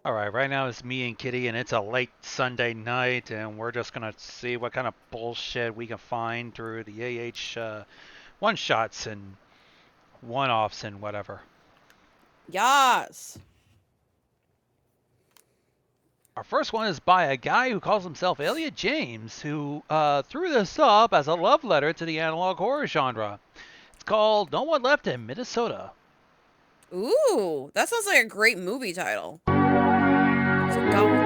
Alright, right now it's me and Kitty, and it's a late Sunday night, and we're just gonna see what kind of bullshit we can find through the one-shots and one-offs and whatever. Yas. Our first one is by a guy who calls himself Elliot James, who threw this up as a love letter to the analog horror genre. It's called No One Left in Minnesota. Ooh, that sounds like a great movie title. So Gone with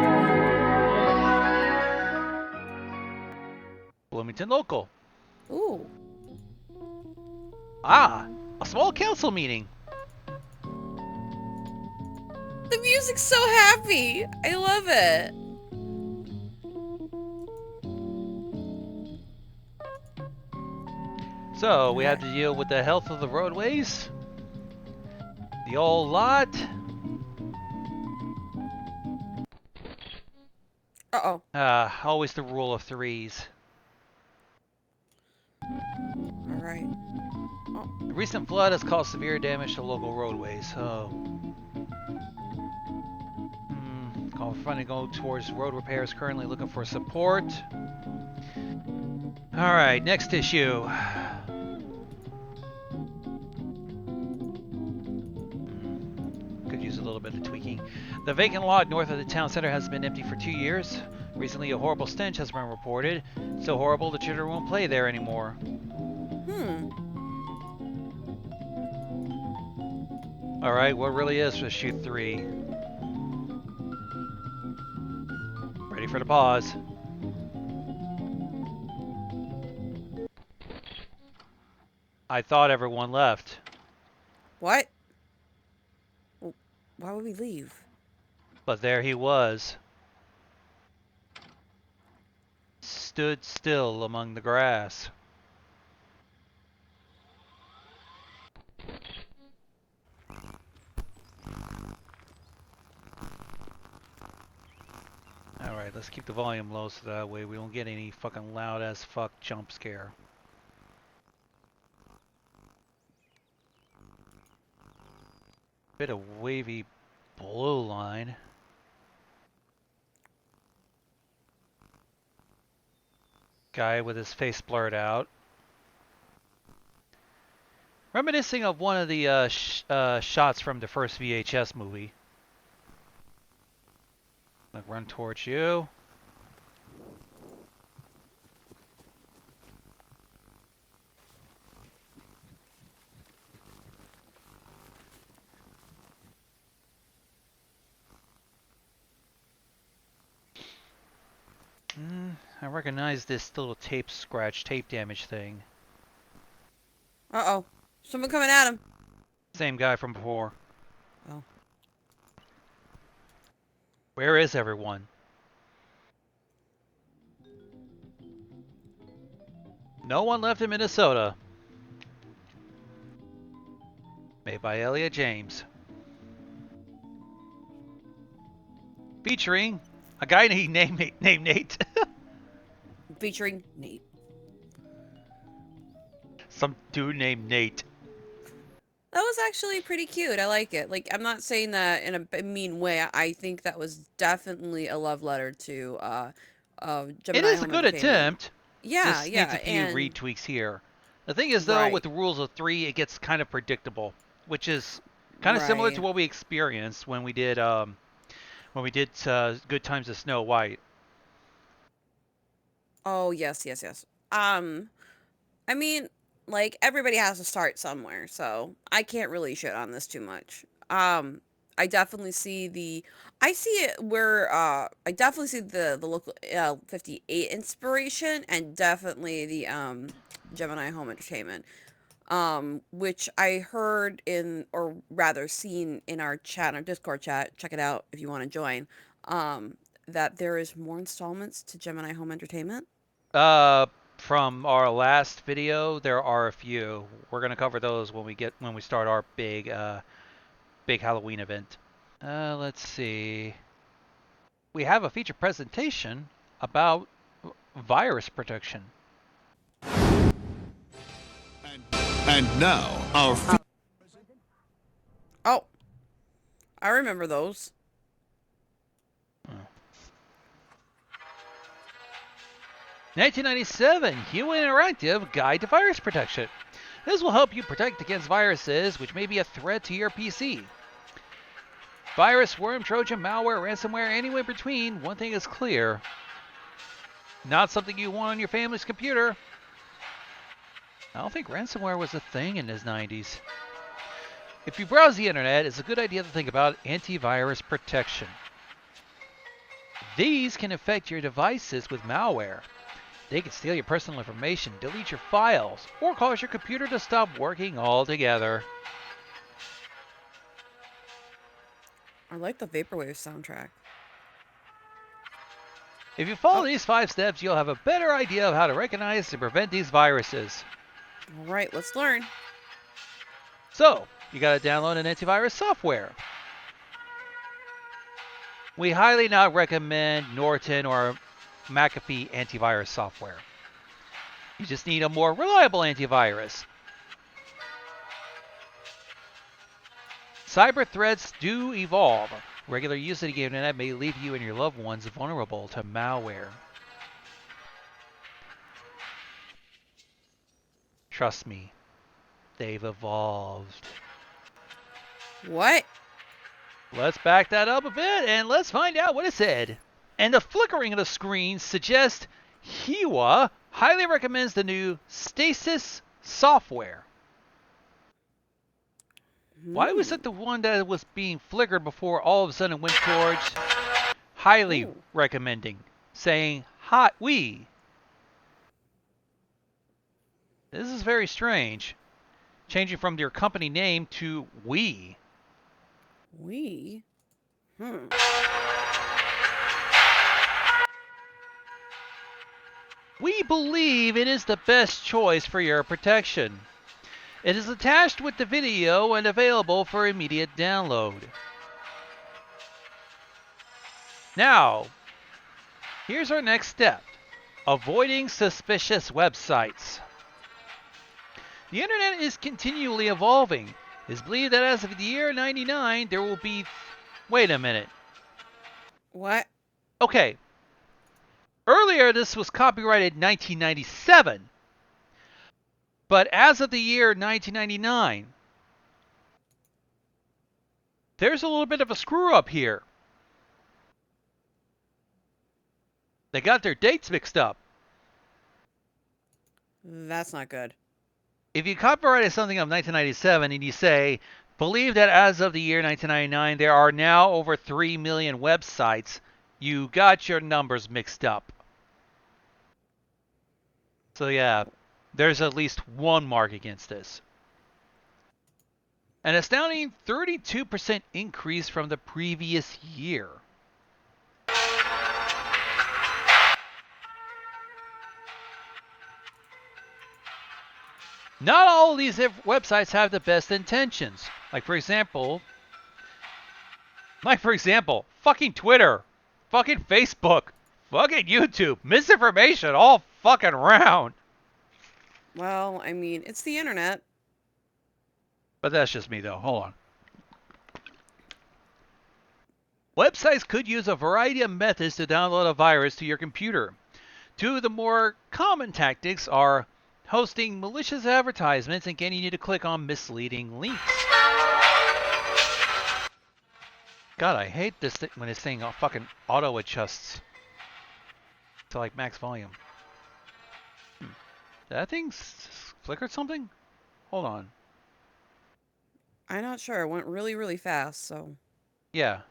the Bloomington Local. Wind. Ooh. Ah, a small council meeting. The music's so happy. I love it. So we have Alright. to deal with the health of the roadways, the old lot. Uh-oh. Always the rule of threes. Alright. Oh. The recent flood has caused severe damage to local roadways. Finally go towards road repairs. Currently looking for support. All right, next issue. Could use a little bit of tweaking. The vacant lot north of the town center has been empty for 2 years. Recently, a horrible stench has been reported. So horrible, the children won't play there anymore. All right, what really is for shoot 3? Ready for the pause. I thought everyone left. What? Well, why would we leave? But there he was. Stood still among the grass. Alright, let's keep the volume low so that way we don't get any fucking loud as fuck jump scare. Bit of wavy blue line. Guy with his face blurred out. Reminiscing of one of the shots from the first VHS movie. Like run towards you. I recognize this little tape scratch, tape damage thing. Uh-oh. Someone coming at him. Same guy from before. Oh. Where is everyone? No One Left in Minnesota. Made by Elliot James. Featuring a guy named Nate. Featuring Nate. Some dude named Nate. That was actually pretty cute. I like it. Like, I'm not saying that in a mean way. I think that was definitely a love letter to It Gemini is a Home good Entertainment. attempt. Yeah, Just needs yeah, a few and retweaks here. The thing is, though, with right, the rules of 3, it gets kind of predictable, which is kind of similar to right. what we experienced when we did Good Times of Snow White. Oh, yes, yes, yes. I mean, like, everybody has to start somewhere, so I can't really shit on this too much. I definitely see I see it where, I definitely see the local, 58 inspiration and definitely the, Gemini Home Entertainment, which I heard in, or rather seen in our chat, our Discord chat, check it out if you want to join, that there is more installments to Gemini Home Entertainment. Uh, from our last video, there are a few. We're gonna cover those when we start our big Halloween event. Let's see. We have a feature presentation about virus protection. And now, our Oh, I remember those. 1997 Human Interactive Guide to Virus Protection. This will help you protect against viruses which may be a threat to your PC. Virus, worm, Trojan, malware, ransomware, anywhere between, one thing is clear. Not something you want on your family's computer. I don't think ransomware was a thing in the 90s. If you browse the internet, it's a good idea to think about antivirus protection. These can affect your devices with malware. They can steal your personal information, delete your files, or cause your computer to stop working altogether. I like the Vaporwave soundtrack. If you follow these 5 steps, you'll have a better idea of how to recognize and prevent these viruses. All right, let's learn. So, you gotta download an antivirus software. We highly not recommend Norton or McAfee antivirus software. You just need a more reliable antivirus. Cyber threats do evolve. Regular use of the internet may leave you and your loved ones vulnerable to malware. Trust me, they've evolved. What? Let's back that up a bit and let's find out what it said. And the flickering of the screen suggests Hiwa highly recommends the new Stasis software. Why was it the one that was being flickered before all of a sudden went towards highly recommending, saying hot we? This is very strange. Changing from your company name to we. We? We believe it is the best choice for your protection. It is attached with the video and available for immediate download. Now, here's our next step. Avoiding suspicious websites. The internet is continually evolving. It is believed that as of the year 99, there will be... Wait a minute. What? Okay. Earlier, this was copyrighted 1997. But as of the year 1999, there's a little bit of a screw up here. They got their dates mixed up. That's not good. If you copyrighted something of 1997 and you say, believe that as of the year 1999, there are now over 3 million websites, you got your numbers mixed up. So yeah, there's at least one mark against this. An astounding 32% increase from the previous year. Not all of these websites have the best intentions. Like for example, fucking Twitter, fucking Facebook, fucking YouTube, misinformation all fucking round. Well, I mean, it's the internet. But that's just me though, hold on. Websites could use a variety of methods to download a virus to your computer. Two of the more common tactics are hosting malicious advertisements and getting you to click on misleading links. God, I hate this thing when this thing fucking auto adjusts to like max volume. That thing flickered something? Hold on. I'm not sure. It went really, really fast, so. Yeah.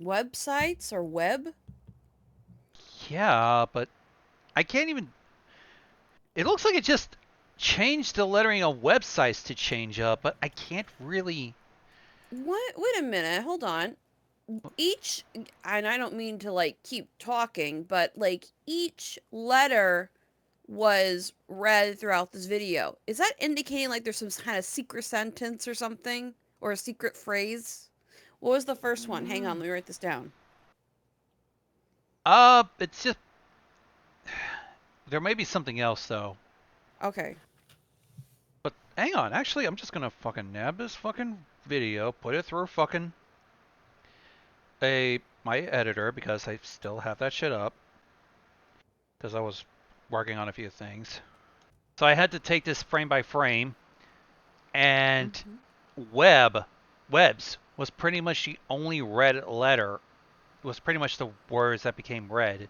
Websites or web? Yeah, but I can't even... It looks like it just changed the lettering of websites to change up, but I can't really... What? Wait a minute. Hold on. Each, and I don't mean to like keep talking, but like each letter was read throughout this video. Is that indicating like there's some kind of secret sentence or something? Or a secret phrase? What was the first one? Hang on, let me write this down. It's just... There may be something else, though. Okay. But hang on, actually, I'm just gonna fucking nab this fucking video, put it through fucking... my editor, because I still have that shit up. because I was working on a few things. So I had to take this frame by frame, and webs was pretty much the only red letter. It was pretty much the words that became red.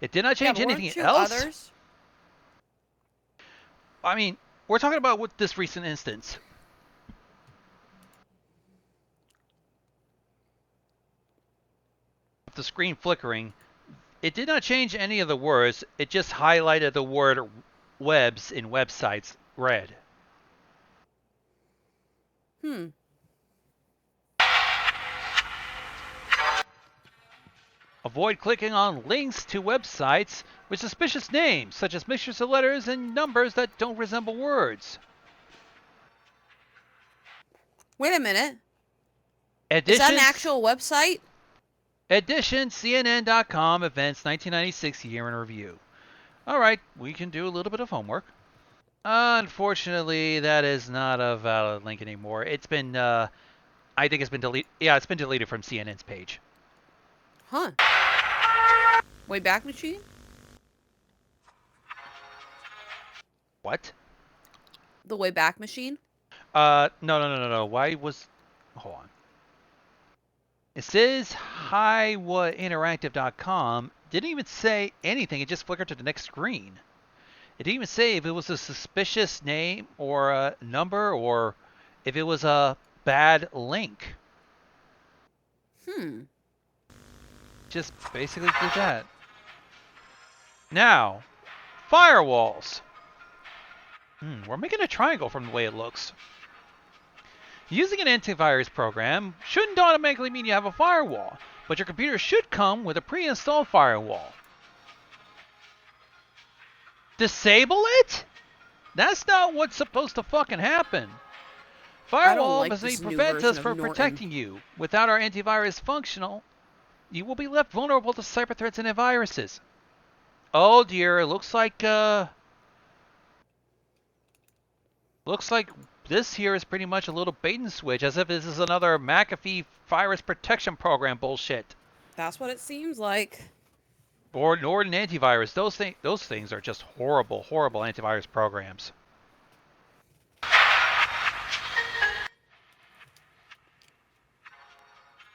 It did not Yeah, change but anything weren't you else. others? I mean, we're talking about with this recent instance. The screen flickering, it did not change any of the words. It just highlighted the word webs in websites red. Avoid clicking on links to websites with suspicious names, such as mixtures of letters and numbers that don't resemble words. Wait a minute. Is that an Editions, actual website? edition, CNN.com, events 1996 year in review. All right, we can do a little bit of homework. Unfortunately, that is not a valid link anymore. It's been, I think it's been deleted. Yeah, it's been deleted from CNN's page. Huh. Wayback Machine? What? The Wayback Machine? No. Why was? Hold on. It says highwhatinteractive.com. Didn't even say anything. It just flickered to the next screen. It didn't even say if it was a suspicious name or a number or if it was a bad link. Just basically did that. Now, firewalls. We're making a triangle from the way it looks. Using an antivirus program shouldn't automatically mean you have a firewall, but your computer should come with a pre-installed firewall. Disable it? That's not what's supposed to fucking happen. Firewall like must this new prevent version us of from Norton. protecting you. Without our antivirus functional, you will be left vulnerable to cyber threats and viruses. Oh dear, it looks like this here is pretty much a little bait and switch, as if this is another McAfee virus protection program bullshit. That's what it seems like. Or Norton antivirus. Those things are just horrible antivirus programs.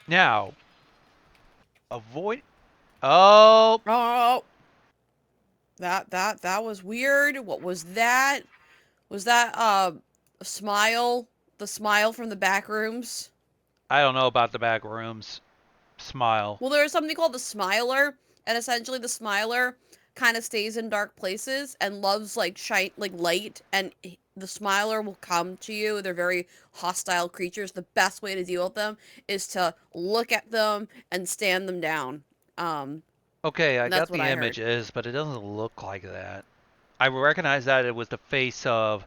Now, avoid. Oh, Oh, that was weird. What was that? Was that a smile? The smile from the back rooms? I don't know about the back rooms. Smile. Well, there's something called the Smiler, and essentially the Smiler kind of stays in dark places and loves like light, and the Smiler will come to you. They're very hostile creatures. The best way to deal with them is to look at them and stand them down. Okay, I That's got what the I heard. images, but it doesn't look like that. I recognize that it was the face of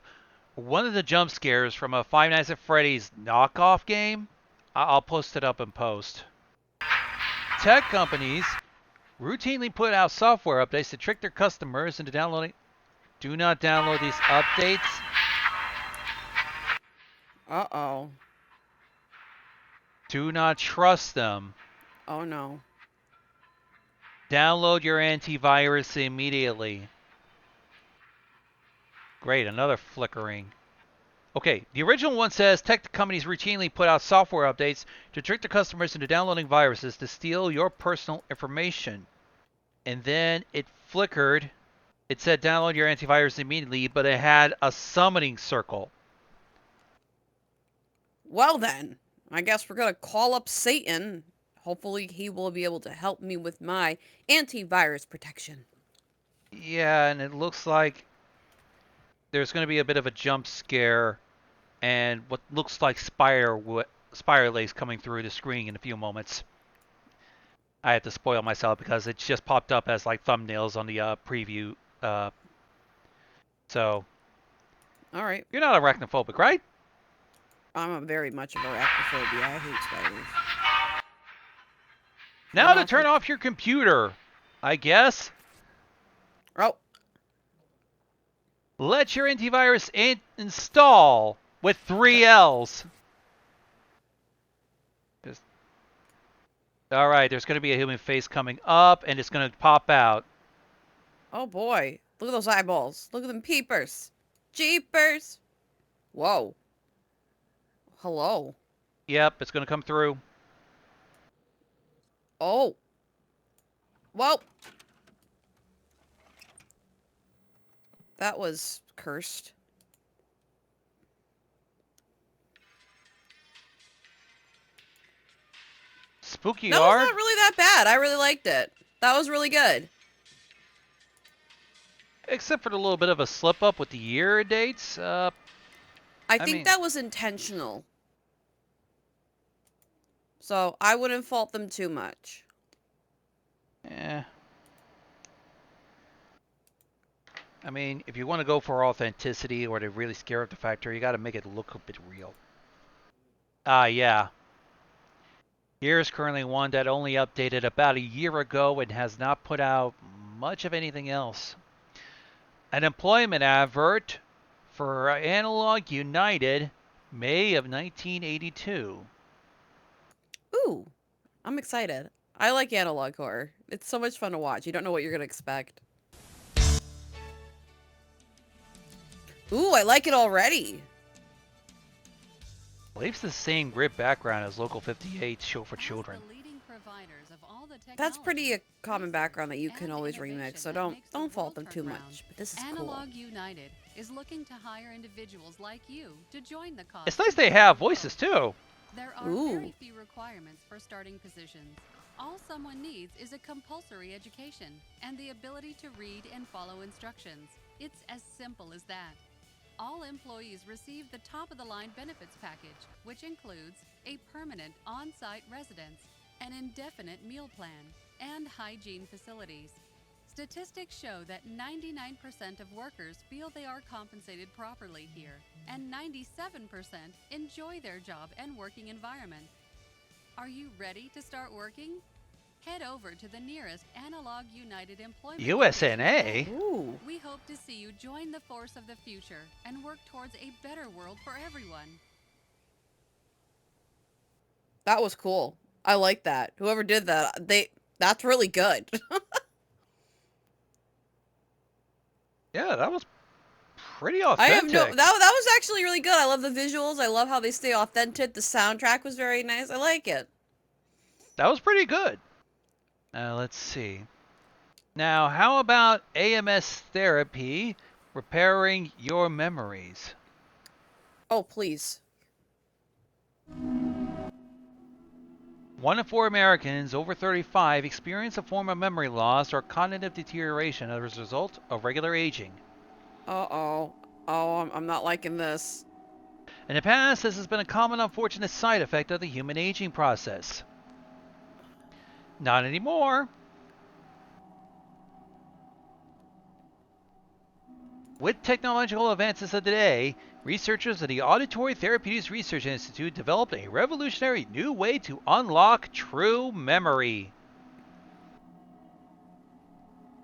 one of the jump scares from a Five Nights at Freddy's knockoff game. I'll post it up in post. Tech companies routinely put out software updates to trick their customers into downloading. Do not download these updates. Uh-oh. Do not trust them. Oh no. Download your antivirus immediately. Great, another flickering. Okay, the original one says tech companies routinely put out software updates to trick their customers into downloading viruses to steal your personal information. And then it flickered. It said download your antivirus immediately, but it had a summoning circle. Well then, I guess we're gonna call up Satan. Hopefully he will be able to help me with my antivirus protection. Yeah, and it looks like there's going to be a bit of a jump scare and what looks like spider legs coming through the screen in a few moments. I had to spoil myself because it just popped up as like thumbnails on the preview. So, All right. you're not arachnophobic, right? I'm a very much of arachnophobia. I hate spiders. Now to turn off your computer, I guess. Oh. Let your antivirus install with 3 L's. All right, there's going to be a human face coming up, and it's going to pop out. Oh boy. Look at those eyeballs. Look at them peepers. Jeepers. Whoa. Hello. Yep, it's gonna come through. Oh. Whoa. That was cursed. Spooky That was yard. not really that bad. I really liked it. That was really good. Except for the little bit of a slip up with the year dates. I I think mean, that was intentional. So I wouldn't fault them too much. eh. I mean, if you want to go for authenticity or to really scare up the factory, you got to make it look a bit real. Yeah. Here's currently one that only updated about a year ago and has not put out much of anything else. An employment advert for Analog United, May of 1982. Ooh. I'm excited. I like analog horror. It's so much fun to watch. You don't know what you're going to expect. Ooh, I like it already. I believe it's the same grid background as Local 58 Show for Children. That's pretty a common background that you can always remix, so don't fault them too much. But this is cool. Analog United is looking to hire individuals like you to join the cause. It's nice they have voices too. There are very few requirements for starting positions. All someone needs is a compulsory education and the ability to read and follow instructions. It's as simple as that. All employees receive the top-of-the-line benefits package, which includes a permanent on-site residence, an indefinite meal plan, and hygiene facilities. Statistics show that 99% of workers feel they are compensated properly here, and 97% enjoy their job and working environment. Are you ready to start working? Head over to the nearest Analog United employment USNA? Ooh. We hope to see you join the force of the future and work towards a better world for everyone. That was cool. I like that. Whoever did that, that's really good. Yeah, that was pretty I have authentic. that was actually really good. I love the visuals. I love how they stay authentic. The soundtrack was very nice. I like it. That was pretty good. Let's see. Now, how about AMS therapy, repairing your memories? Oh, please. 1 in 4 Americans over 35 experience a form of memory loss or cognitive deterioration as a result of regular aging. Uh-oh. Oh, I'm not liking this. In the past, this has been a common unfortunate side effect of the human aging process. Not anymore. With technological advances of today, researchers at the Auditory Therapeutics Research Institute developed a revolutionary new way to unlock true memory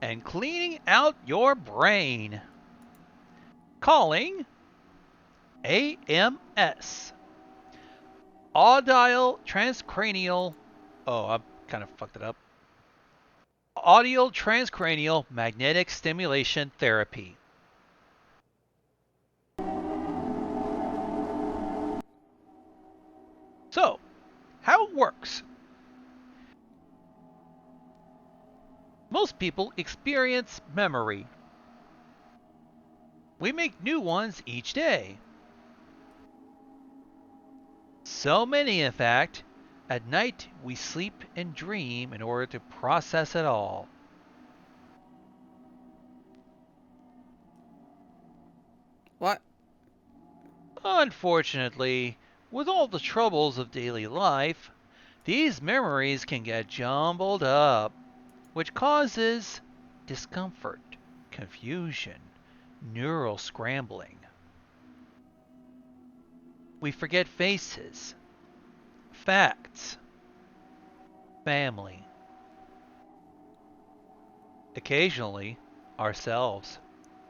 and cleaning out your brain. Calling AMS. Audio transcranial. Oh, I kind of fucked it up. Audio transcranial magnetic stimulation therapy. So, how it works. Most people experience memory. We make new ones each day. So many, in fact, at night we sleep and dream in order to process it all. What? Unfortunately, with all the troubles of daily life, these memories can get jumbled up, which causes discomfort, confusion, neural scrambling. We forget faces, facts, family, occasionally ourselves.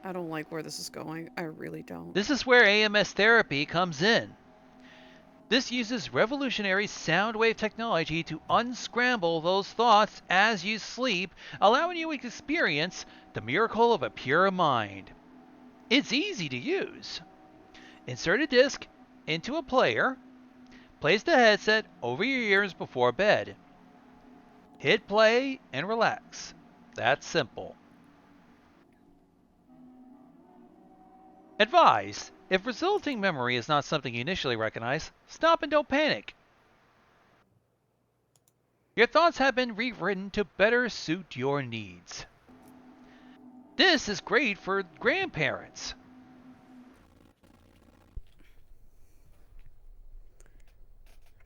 I don't like where this is going. I really don't. This is where AMS therapy comes in. This uses revolutionary sound wave technology to unscramble those thoughts as you sleep, allowing you to experience the miracle of a pure mind. It's easy to use. Insert a disc into a player, place the headset over your ears before bed. Hit play and relax. That's simple. Advice: if resulting memory is not something you initially recognize, stop and don't panic. Your thoughts have been rewritten to better suit your needs. This is great for grandparents.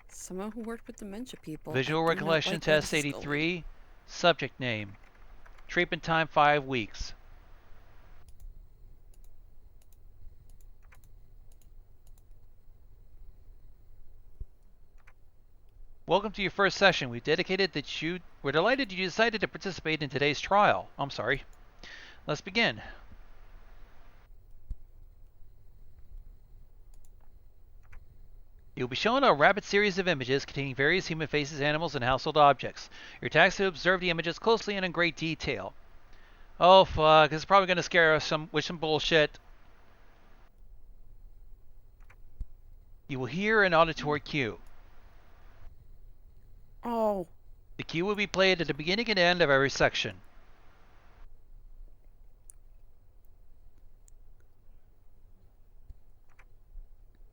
Someone who worked with dementia people. Visual I do not recollection like where test this is going. 83. Subject name. Treatment time 5 weeks. Welcome to your first session. We're delighted you decided to participate in today's trial. I'm sorry. Let's begin. You'll be shown a rapid series of images containing various human faces, animals, and household objects. Your task is to observe the images closely and in great detail. Oh fuck, this is probably going to scare us with some bullshit. You will hear an auditory cue. Oh. The cue will be played at the beginning and end of every section.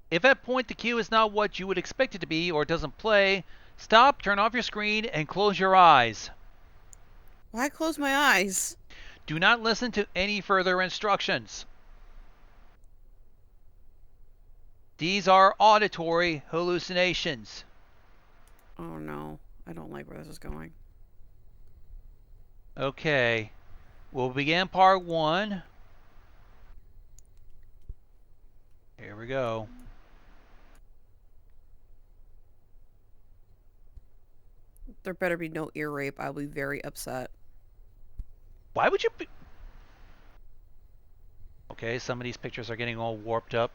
If at point the cue is not what you would expect it to be or doesn't play, stop, turn off your screen, and close your eyes. Why close my eyes? Do not listen to any further instructions. These are auditory hallucinations. Oh no, I don't like where this is going. Okay, we'll begin part 1. Here we go. There better be no ear rape. I'll be very upset. Why would you be... Okay, some of these pictures are getting all warped up.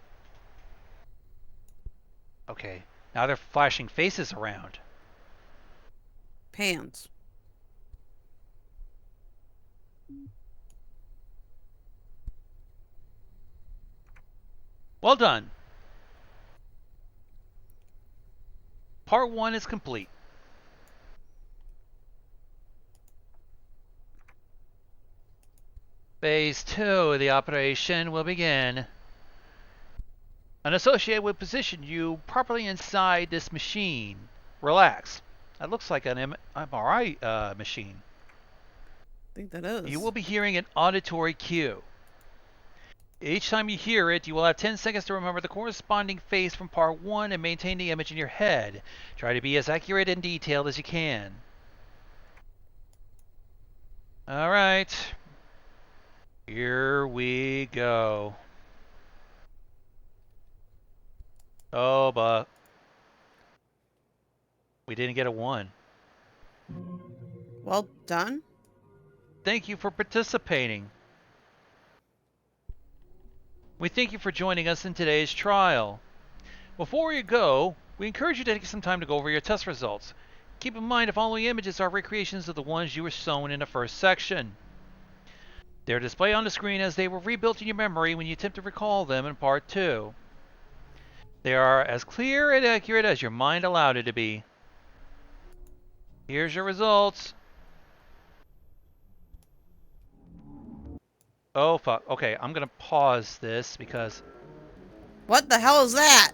Okay, now they're flashing faces around. Pans. Well done. Part 1 is complete. Phase 2 of the operation will begin. An associate will position you properly inside this machine. Relax. That looks like an MRI machine. I think that is. You will be hearing an auditory cue. Each time you hear it, you will have 10 seconds to remember the corresponding face from part 1 and maintain the image in your head. Try to be as accurate and detailed as you can. Alright. Here we go. Oh, but we didn't get a 1. Well done. Thank you for participating. We thank you for joining us in today's trial. Before you go, we encourage you to take some time to go over your test results. Keep in mind the following images are recreations of the ones you were shown in the first section. They are displayed on the screen as they were rebuilt in your memory when you attempt to recall them in part 2. They are as clear and accurate as your mind allowed it to be. Here's your results. Oh fuck. Okay, I'm gonna pause this because... What the hell is that?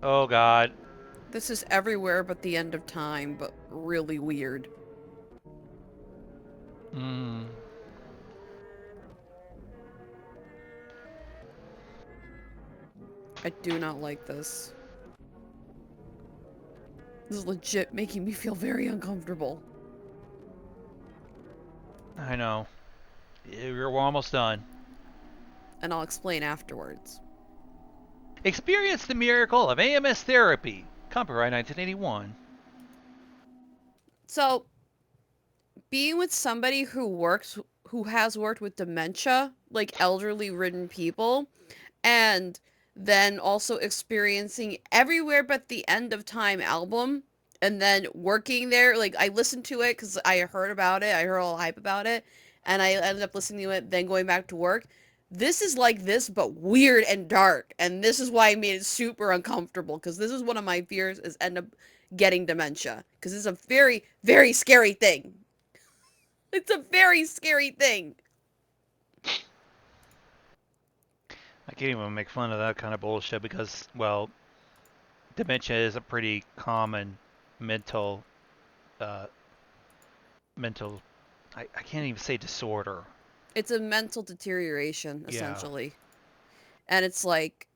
Oh god. This is everywhere but the end of time, but really weird. I do not like this. This is legit making me feel very uncomfortable. I know. We're almost done. And I'll explain afterwards. Experience the miracle of AMS therapy. Copyright 1981. So, being with somebody who has worked with dementia, like elderly ridden people, and then also experiencing Everywhere But the End of Time album, and then working there. Like, I listened to it because I heard about it. I heard all the hype about it, and I ended up listening to it, then going back to work. This is like this, but weird and dark, and this is why I made it super uncomfortable, because this is one of my fears, is end up getting dementia, because it's a very, very scary thing. It's a very scary thing. I can't even make fun of that kind of bullshit because, well, dementia is a pretty common mental, uh, mental. I can't even say disorder. It's a mental deterioration, Yeah. essentially. And it's like,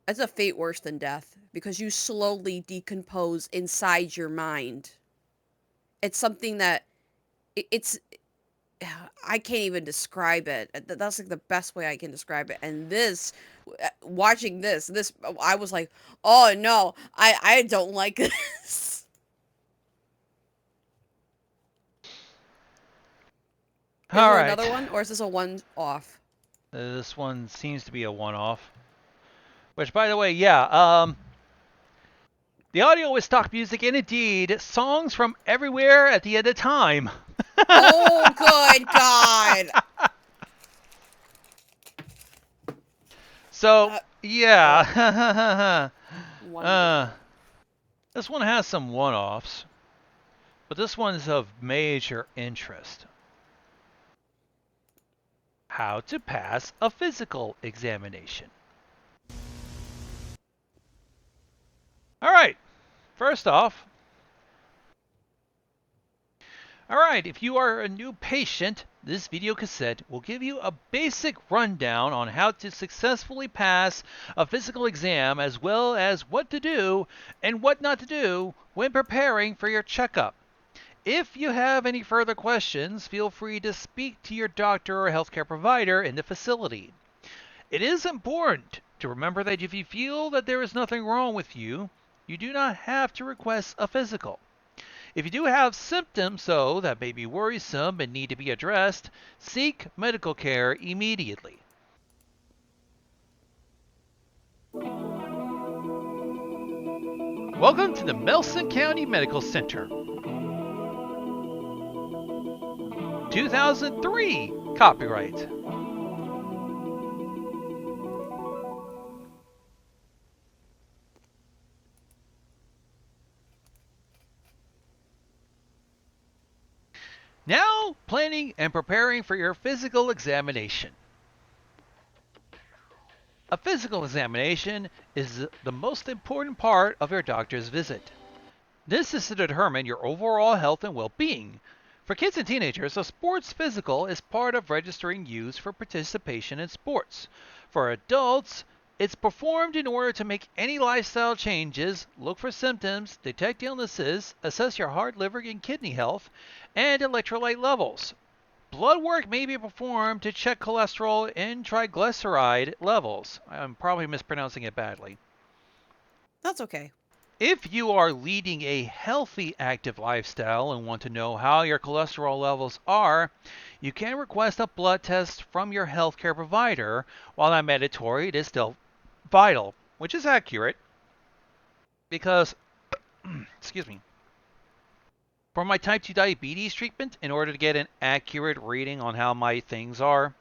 it's a fate worse than death, because you slowly decompose inside your mind. It's something that it's I can't even describe it. That's like the best way I can describe it. And this, watching this, I was like, oh no, I don't like this. Is All there right. another one, or is this a one off? This one seems to be a one-off. Which, by the way, yeah, the audio is stock music, and indeed, songs from everywhere at the end of time. Oh, good God. So, yeah. Wonderful. This one has some one-offs, but this one is of major interest. How to pass a physical examination. All right, first off, if you are a new patient, this video cassette will give you a basic rundown on how to successfully pass a physical exam, as well as what to do and what not to do when preparing for your checkup. If you have any further questions, feel free to speak to your doctor or healthcare provider in the facility. It is important to remember that if you feel that there is nothing wrong with you, you do not have to request a physical. If you do have symptoms, though, that may be worrisome and need to be addressed, seek medical care immediately. Welcome to the Melson County Medical Center. 2003 copyright. Now, planning and preparing for your physical examination. A physical examination is the most important part of your doctor's visit. This is to determine your overall health and well-being. For kids and teenagers, a sports physical is part of registering youth for participation in sports. For adults, it's performed in order to make any lifestyle changes, look for symptoms, detect illnesses, assess your heart, liver, and kidney health, and electrolyte levels. Blood work may be performed to check cholesterol and triglyceride levels. I'm probably mispronouncing it badly. That's okay. If you are leading a healthy, active lifestyle and want to know how your cholesterol levels are, you can request a blood test from your healthcare provider. While not mandatory, it is still vital, which is accurate because, excuse me, for my type 2 diabetes treatment, in order to get an accurate reading on how my things are,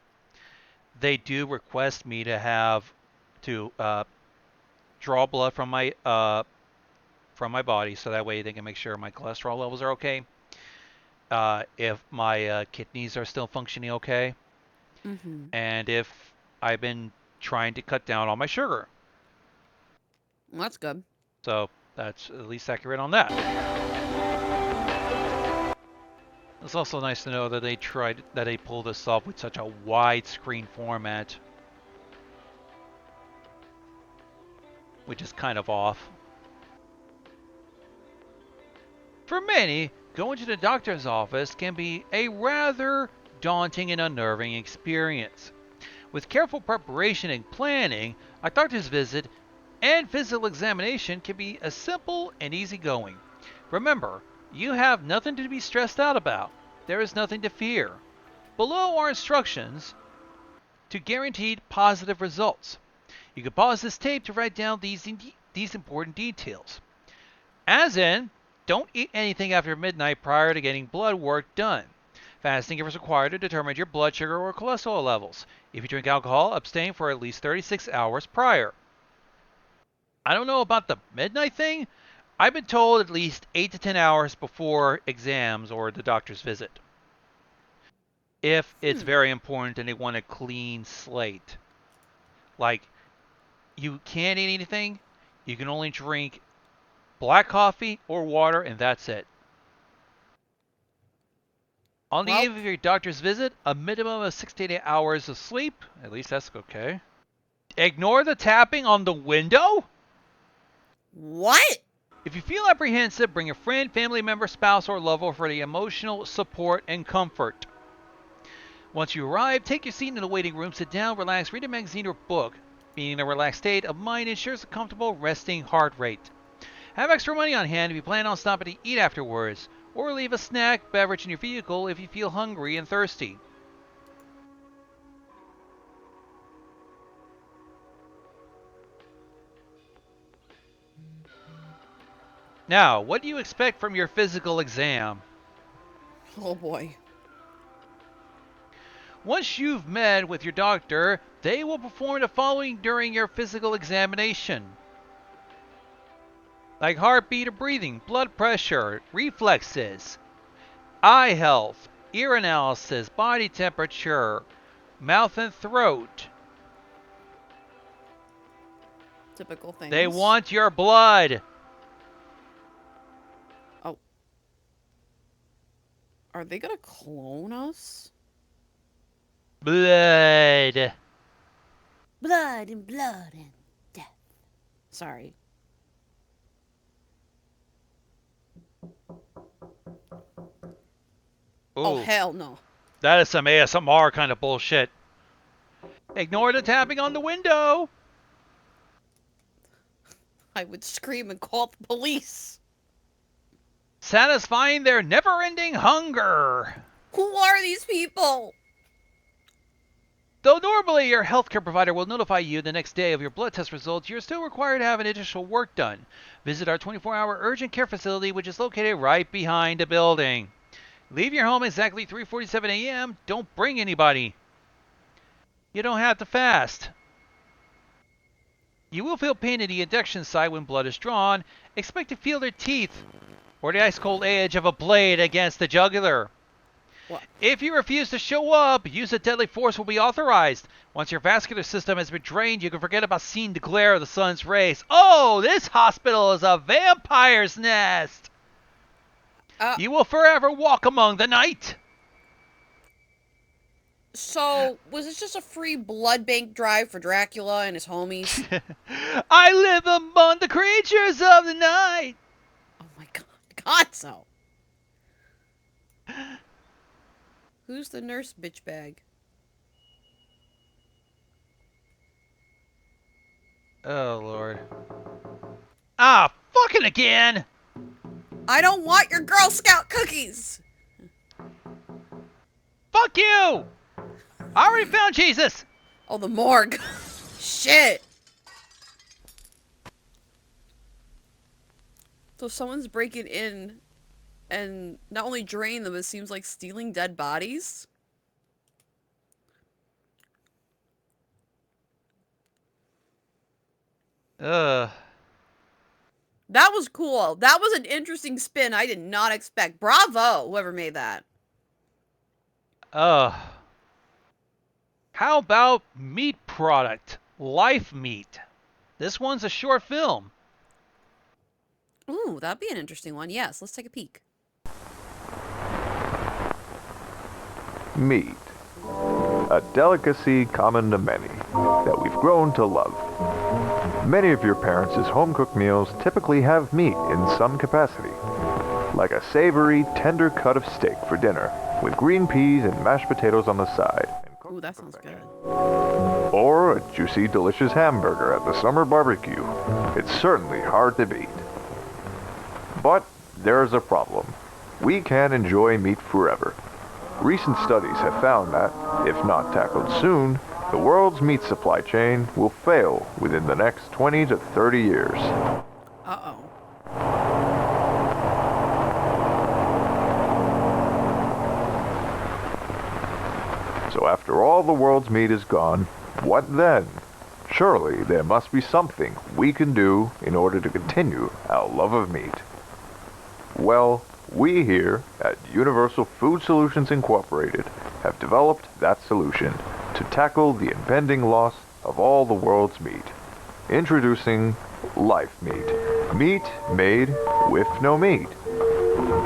they do request me to have to draw blood from my body, so that way they can make sure my cholesterol levels are okay. If my kidneys are still functioning okay, and if I've been trying to cut down on my sugar. Well, that's good. So that's at least accurate on that. It's also nice to know that they pulled this off with such a widescreen format, which is kind of off. For many, going to the doctor's office can be a rather daunting and unnerving experience. With careful preparation and planning, a doctor's visit and physical examination can be as simple and easygoing. Remember, you have nothing to be stressed out about. There is nothing to fear. Below are instructions to guaranteed positive results. You can pause this tape to write down these important details. As in, don't eat anything after midnight prior to getting blood work done. Fasting is required to determine your blood sugar or cholesterol levels. If you drink alcohol, abstain for at least 36 hours prior. I don't know about the midnight thing. I've been told at least 8 to 10 hours before exams or the doctor's visit. If it's very important and they want a clean slate. Like, you can't eat anything. You can only drink black coffee or water, and that's it. On the eve of your doctor's visit, a minimum of 6 to 8 hours of sleep. At least that's okay. Ignore the tapping on the window? What? If you feel apprehensive, bring a friend, family member, spouse, or lover for the emotional support and comfort. Once you arrive, take your seat in the waiting room, sit down, relax, read a magazine or book. Being in a relaxed state of mind ensures a comfortable resting heart rate. Have extra money on hand if you plan on stopping to eat afterwards, or leave a snack, beverage in your vehicle if you feel hungry and thirsty. Now, what do you expect from your physical exam? Oh boy. Once you've met with your doctor, they will perform the following during your physical examination. Like heartbeat or breathing, blood pressure, reflexes, eye health, ear analysis, body temperature, mouth and throat. Typical things. They want your blood. Oh. Are they gonna clone us? Blood. Blood and death. Sorry. Oh, Ooh, hell no. that is some ASMR kind of bullshit. Ignore the tapping on the window. I would scream and call the police. Satisfying their never-ending hunger. Who are these people? Though normally your healthcare provider will notify you the next day of your blood test results, you're still required to have an additional work done. Visit our 24-hour urgent care facility, which is located right behind the building. Leave your home exactly 3:47 a.m. Don't bring anybody. You don't have to fast. You will feel pain in the injection site when blood is drawn. Expect to feel their teeth or the ice-cold edge of a blade against the jugular. What? If you refuse to show up, use of deadly force will be authorized. Once your vascular system has been drained, you can forget about seeing the glare of the sun's rays. Oh, this hospital is a vampire's nest. You will forever walk among the night. So, was this just a free blood bank drive for Dracula and his homies? I live among the creatures of the night. Oh my god. Gonzo. Who's the nurse bitch bag? Oh, Lord. Ah, fucking again. I don't want your Girl Scout cookies! Fuck you. I already found Jesus. Oh, the morgue. Shit. So someone's breaking in and not only drain them, it seems like stealing dead bodies? Ugh. That was cool. That was an interesting spin I did not expect. Bravo, whoever made that. Ugh. How about meat product? Life Meat. This one's a short film. Ooh, that'd be an interesting one. Yes, let's take a peek. Meat. A delicacy common to many that we've grown to love. Many of your parents' home-cooked meals typically have meat in some capacity, like a savory, tender cut of steak for dinner with green peas and mashed potatoes on the side. Ooh, that sounds good. Or a juicy, delicious hamburger at the summer barbecue. It's certainly hard to beat. But there's a problem. We can't enjoy meat forever. Recent studies have found that, if not tackled soon, the world's meat supply chain will fail within the next 20 to 30 years. Uh-oh. So after all the world's meat is gone, what then? Surely there must be something we can do in order to continue our love of meat. Well, we here at Universal Food Solutions Incorporated have developed that solution to tackle the impending loss of all the world's meat. Introducing Life Meat. Meat made with no meat.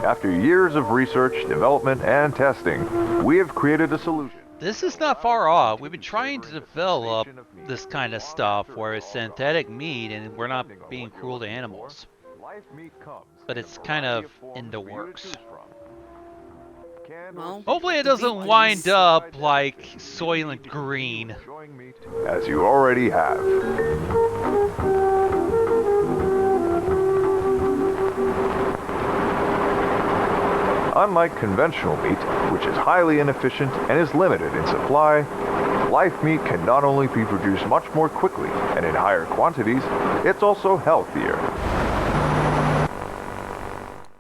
After years of research, development, and testing, we have created a solution. This is not far off. We've been trying to develop this kind of stuff where it's synthetic meat and we're not being cruel to animals. But it's kind of in the works. Well, Hopefully it the doesn't beef wind juice. up like Soylent Green. As you already have. Unlike conventional meat, which is highly inefficient and is limited in supply, life meat can not only be produced much more quickly and in higher quantities, it's also healthier.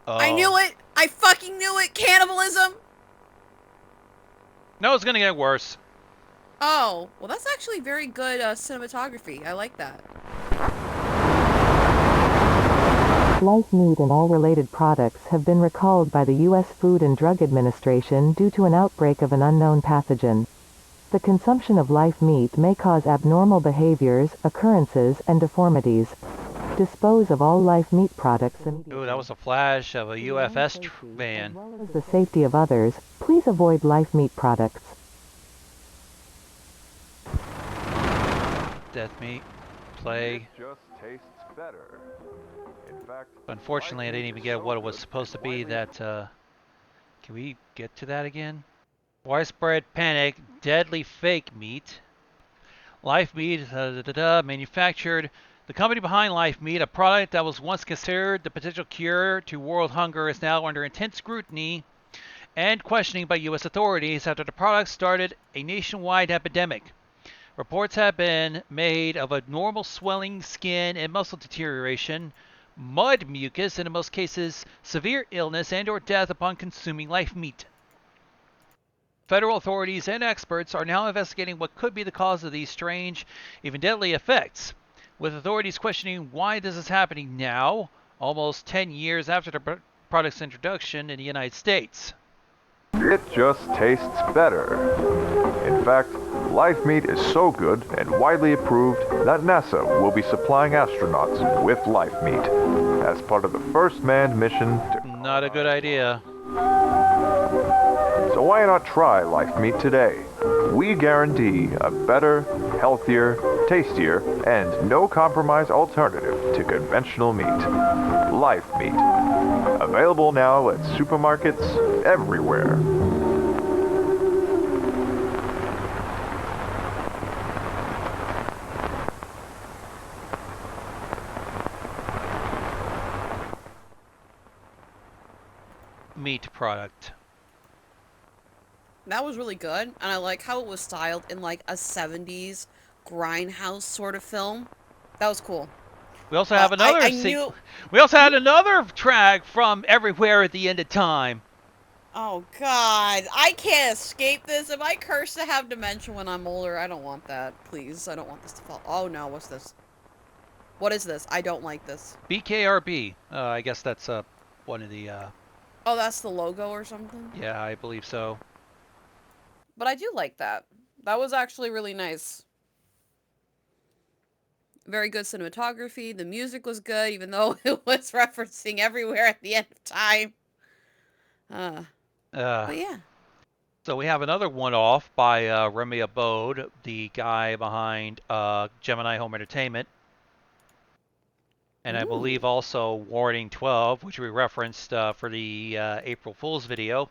I knew it! I fucking knew it! Cannibalism! No, it's gonna get worse. Oh, well that's actually very good cinematography. I like that. Life meat and all related products have been recalled by the U.S. Food and Drug Administration due to an outbreak of an unknown pathogen. The consumption of life meat may cause abnormal behaviors, occurrences, and deformities. Dispose of all life meat products immediately. Ooh, that was a flash of a UFS van. As well as the safety of others, please avoid life meat products. Death meat, plague. It just tastes better. In fact, Unfortunately, I didn't even get what it was supposed to be. That, can we get to that again? Widespread panic, deadly fake meat. Life meat, manufactured. The company behind Life Meat, a product that was once considered the potential cure to world hunger, is now under intense scrutiny and questioning by U.S. authorities after the product started a nationwide epidemic. Reports have been made of abnormal swelling, skin, and muscle deterioration, mud mucus, and in most cases, severe illness and or death upon consuming life meat. Federal authorities and experts are now investigating what could be the cause of these strange, even deadly effects, with authorities questioning why this is happening now, almost 10 years after the product's introduction in the United States. it just tastes better. In fact, life meat is so good and widely approved that NASA will be supplying astronauts with life meat as part of the first manned mission to... Not a good idea. So why not try life meat today? We guarantee a better, healthier, tastier, and no-compromise alternative to conventional meat. Life meat. Available now at supermarkets everywhere. Meat product. That was really good, and I like how it was styled in like a 70s grindhouse sort of film. That was cool. We also have another. We also had another track from Everywhere at the End of Time. Oh God, I can't escape this. If I curse to have dementia when I'm older, I don't want that. Please, I don't want this to fall. Oh no, what's this? What is this? I don't like this. BKRB. I guess that's one of the. Oh, that's the logo or something? Yeah, I believe so. But I do like that. That was actually really nice. Very good cinematography. The music was good, even though it was referencing Everywhere at the End of Time. But yeah. So we have another one-off by Remy Abode, the guy behind Gemini Home Entertainment. And I believe also Warning 12, which we referenced for the April Fool's video.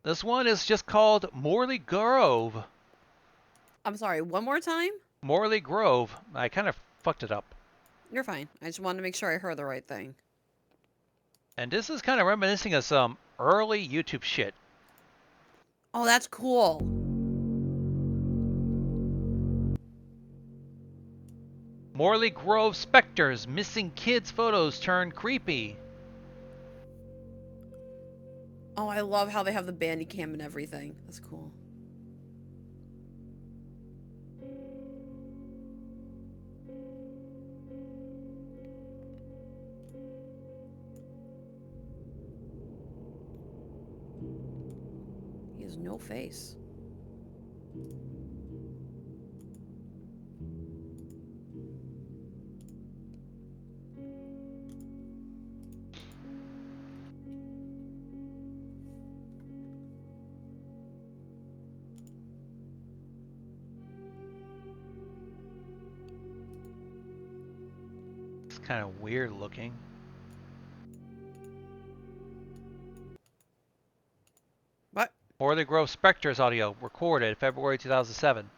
This one is just called Morley Grove. I'm sorry, one more time? Morley Grove. I kind of fucked it up. You're fine. I just wanted to make sure I heard the right thing. And this is kind of reminiscing of some early YouTube shit. Oh, that's cool. Morley Grove specters, missing kids' photos turned creepy. Oh, I love how they have the bandy cam and everything. That's cool. He has no face. It's kind of weird looking. What? Morley Grove specters audio recorded February 2007.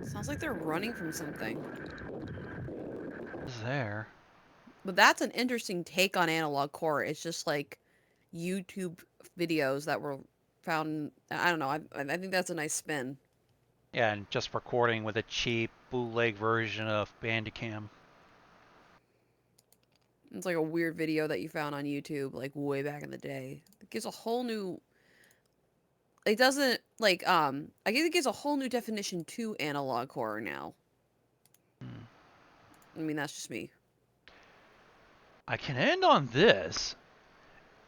Sounds like they're running from something. What's there? But that's an interesting take on analog horror. It's just like YouTube videos that were found. I don't know. I think that's a nice spin. Yeah, and just recording with a cheap bootleg version of Bandicam. It's like a weird video that you found on YouTube, like way back in the day. It gives a whole new. It doesn't like I guess it gives a whole new definition to analog horror now. I mean, that's just me. I can end on this.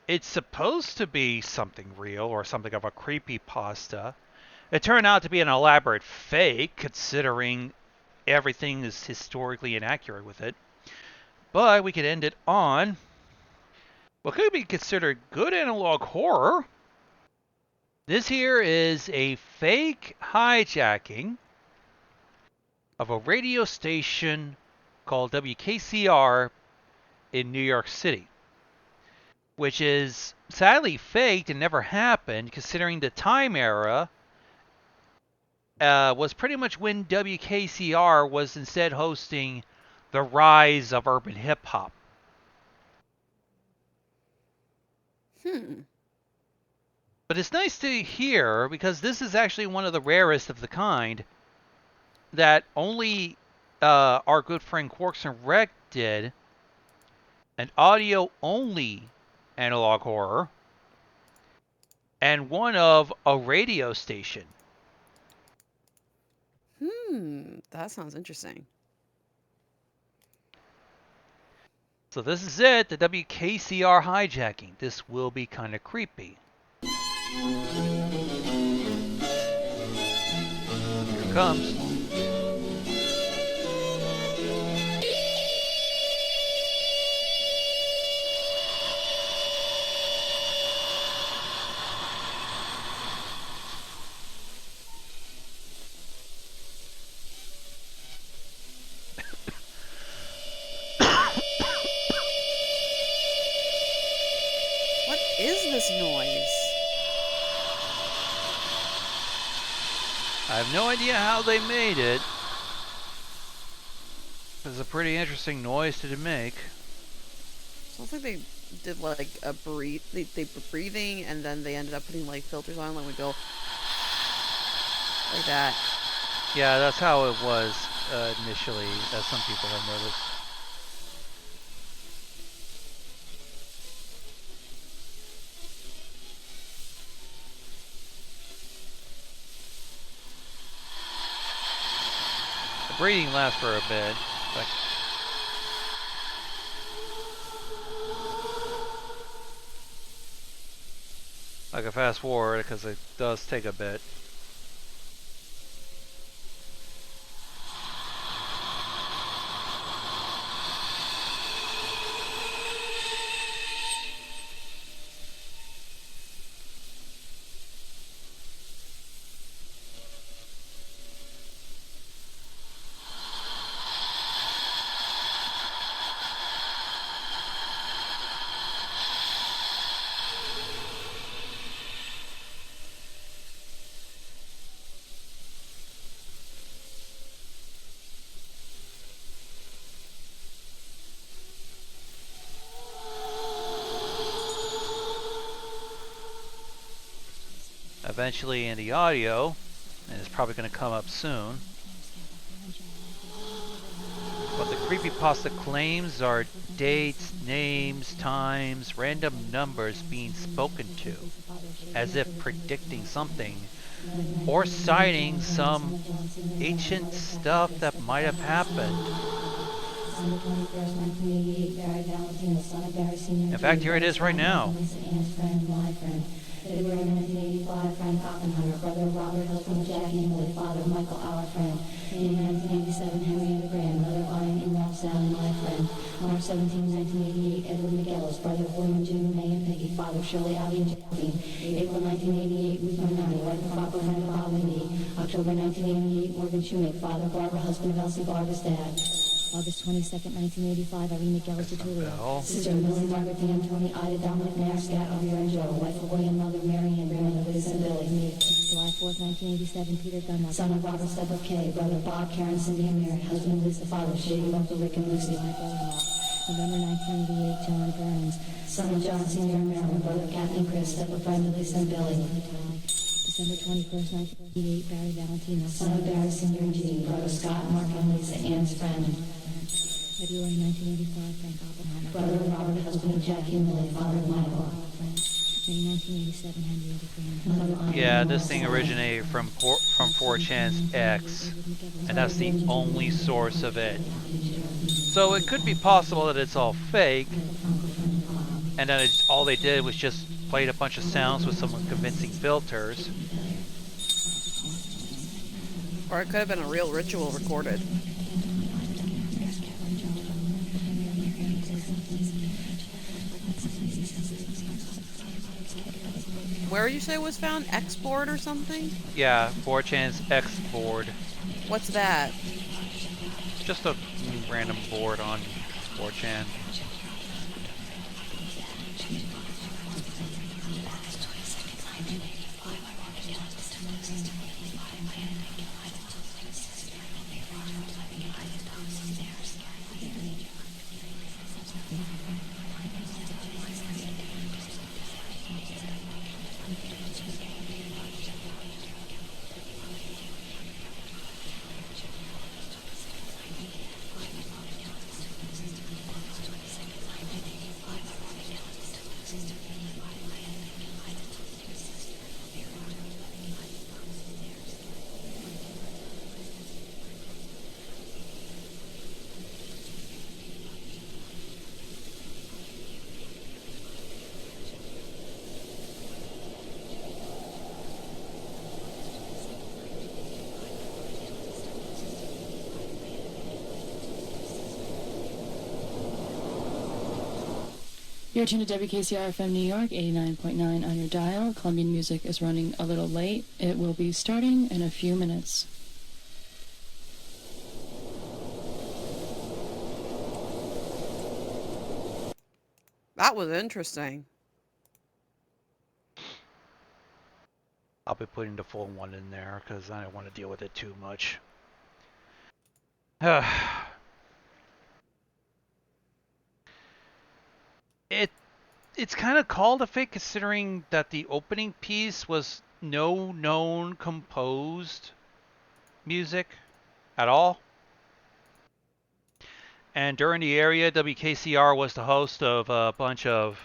It's supposed to be something real or something of a creepypasta. It turned out to be an elaborate fake, considering everything is historically inaccurate with it. But we could end it on what could be considered good analog horror. This here is a fake hijacking of a radio station called WKCR in New York City, which is sadly faked and never happened, considering the time era was pretty much when WKCR was instead hosting the rise of urban hip hop. But it's nice to hear, because this is actually one of the rarest of the kind, that only our good friend Quarks and Rec did an audio-only analog horror, and one of a radio station. That sounds interesting. So this is it, the WKCR hijacking. This will be kind of creepy. Here it comes. What is this noise? I have no idea how they made it. It's a pretty interesting noise to make. Sounds like they did like a breathe. They were breathing, and then they ended up putting like filters on, like we go like that. Yeah, that's how it was initially, as some people have noticed. The breathing lasts for a bit. I can fast forward because it does take a bit. eventually in the audio, and it's probably going to come up soon. What the creepypasta claims are dates, names, times, random numbers being spoken to, as if predicting something, or citing some ancient stuff that might have happened. In fact, here it is right now. February 1985, Frank Oppenheimer, brother Robert Hilton, Jackie Emily, father Michael, our friend. In 1987, Henrietta Graham, mother in-law Sally, my friend. March 17, 1988, Edward McGellis, brother William, Jim, May, and Peggy, father Shirley, Abby, and Jacqueline. April 1988, Ruth Marnani, wife of Franco, friend of Bob and me. October 1988, Morgan Shoemake, father Barbara, husband of Elsie, Barbara's dad. August 22nd, 1985, Irene McGellis Tutulia. Sister Millie, Margaret, Dan, Tony, Ida, Dominic, Nair, Scat, Javier, and Joe. Wife of William, mother Mary, and grandmother Liz and Billy. Me. July 4th, 1987, Peter Gunnar. Son of Robert Steph Kay. Brother Bob, Karen, Cindy, and Mary. Husband Liz, the father. Shady, Uncle Rick, and Lucy, my brother-in-law. November 1988, John Burns. Son of John Sr. and Marilyn. Brother Kathy and Chris. Step of friend Lisa and Billy. December 21st, 1988, Barry Valentino. Son of Barry Sr. and Jean. Brother Scott, Mark, and Lisa, Ann's friend. February 1985, Frank Oppenheimer. Brother of Robert, husband of Jackie and Millie, father of Michael. May 1987, Henrietta Graham. Yeah, this thing originated from 4chan's X, and that's the only source of it. So it could be possible that it's all fake, and that all they did was just played a bunch of sounds with some convincing filters. Or it could have been a real ritual recorded. Where you say it was found? X board or something? Yeah, 4chan's X board. What's that? Just a random board on 4chan. You're tuned to WKCR-FM New York, 89.9 on your dial. Colombian music is running a little late. It will be starting in a few minutes. That was interesting. I'll be putting the full one in there because I don't want to deal with it too much. It's kind of called a fake considering that the opening piece was no known composed music at all. And during the area, WKCR was the host of a bunch of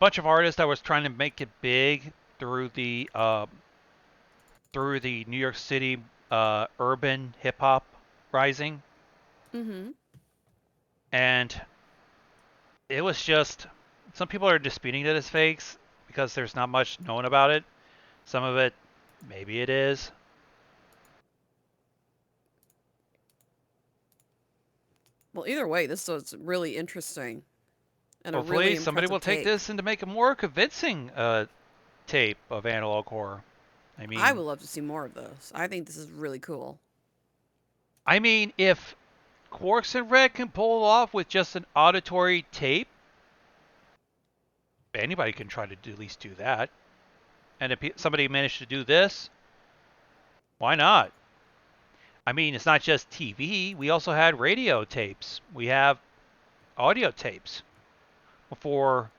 artists that was trying to make it big through the New York City urban hip hop rising. Mm-hmm. And it was just, some people are disputing that it's fakes because there's not much known about it. Some of it, maybe it is. Well, either way, this was really interesting. And Hopefully a really somebody will take tape. this and to make a more convincing tape of analog horror. I would love to see more of those. I think this is really cool. I mean, if Quarks and Red can pull it off with just an auditory tape, anybody can try to at least do that. And if somebody managed to do this, why not? I mean, it's not just TV. We also had radio tapes. We have audio tapes before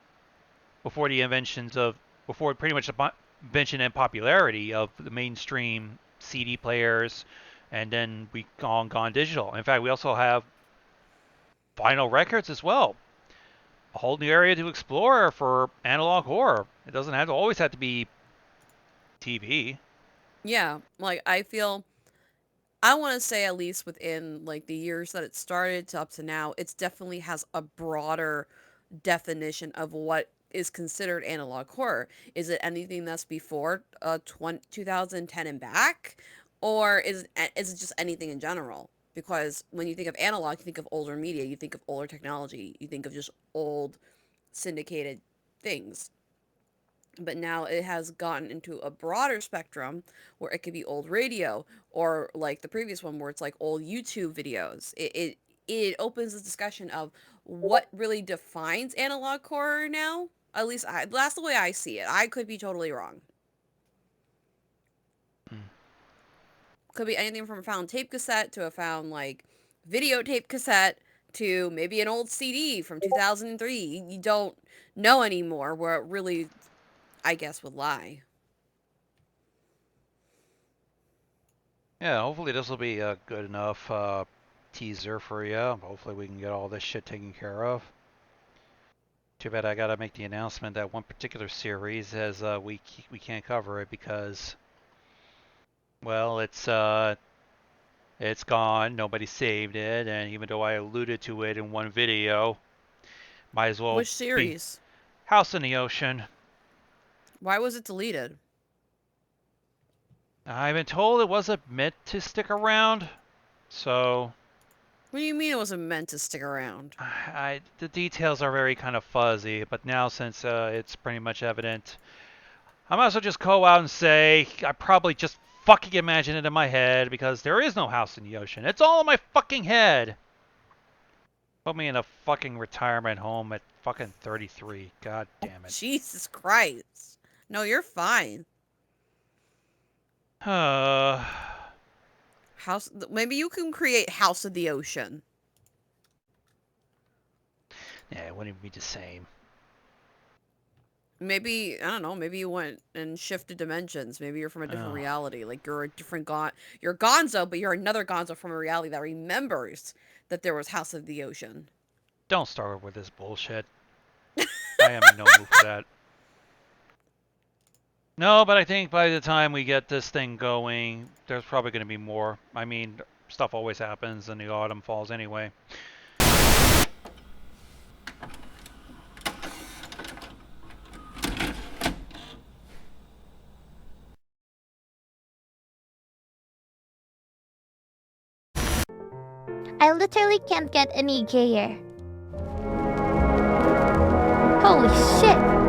the inventions of before pretty much the invention and popularity of the mainstream CD players, and then we gone digital. In fact, we also have vinyl records as well. A whole new area to explore for analog horror. It doesn't have to always have to be TV. Yeah, like I want to say at least within like the years that it started to up to now, it's definitely has a broader definition of what is considered analog horror. Is it anything that's before 2010 and back, or is it just anything in general? Because when you think of analog, you think of older media, you think of older technology, you think of just old syndicated things. But now it has gotten into a broader spectrum where it could be old radio, or like the previous one where it's like old YouTube videos. It opens the discussion of what really defines analog horror now. At least that's the way I see it. I could be totally wrong. Hmm. Could be anything from a found tape cassette to a found like videotape cassette to maybe an old CD from 2003. You don't know anymore where it really, I guess, would lie. Yeah, hopefully this will be a good enough teaser for you. Hopefully we can get all this shit taken care of. Too bad I gotta make the announcement that one particular series as we can't cover it because, well, it's gone. Nobody saved it, and even though I alluded to it in one video, might as well Which be series? House in the Ocean. Why was it deleted? I've been told it wasn't meant to stick around, so What do you mean it wasn't meant to stick around? the details are very kind of fuzzy. But now since it's pretty much evident, I might as well just go out and say I probably just fucking imagine it in my head because there is no house in the ocean. It's all in my fucking head. Put me in a fucking retirement home at fucking 33. God damn it. Jesus Christ. No, you're fine. Uh, Maybe you can create House of the Ocean. yeah, it wouldn't be the same. Maybe, I don't know, maybe you went and shifted dimensions. Maybe you're from a different Oh. reality. Like you're a different you're Gonzo, but you're another Gonzo from a reality that remembers that there was House of the Ocean. Don't start with this bullshit. I am in no mood for that. No, but I think by the time we get this thing going, there's probably going to be more. I mean, stuff always happens in the autumn, falls anyway. I literally can't get any gayer. Holy shit!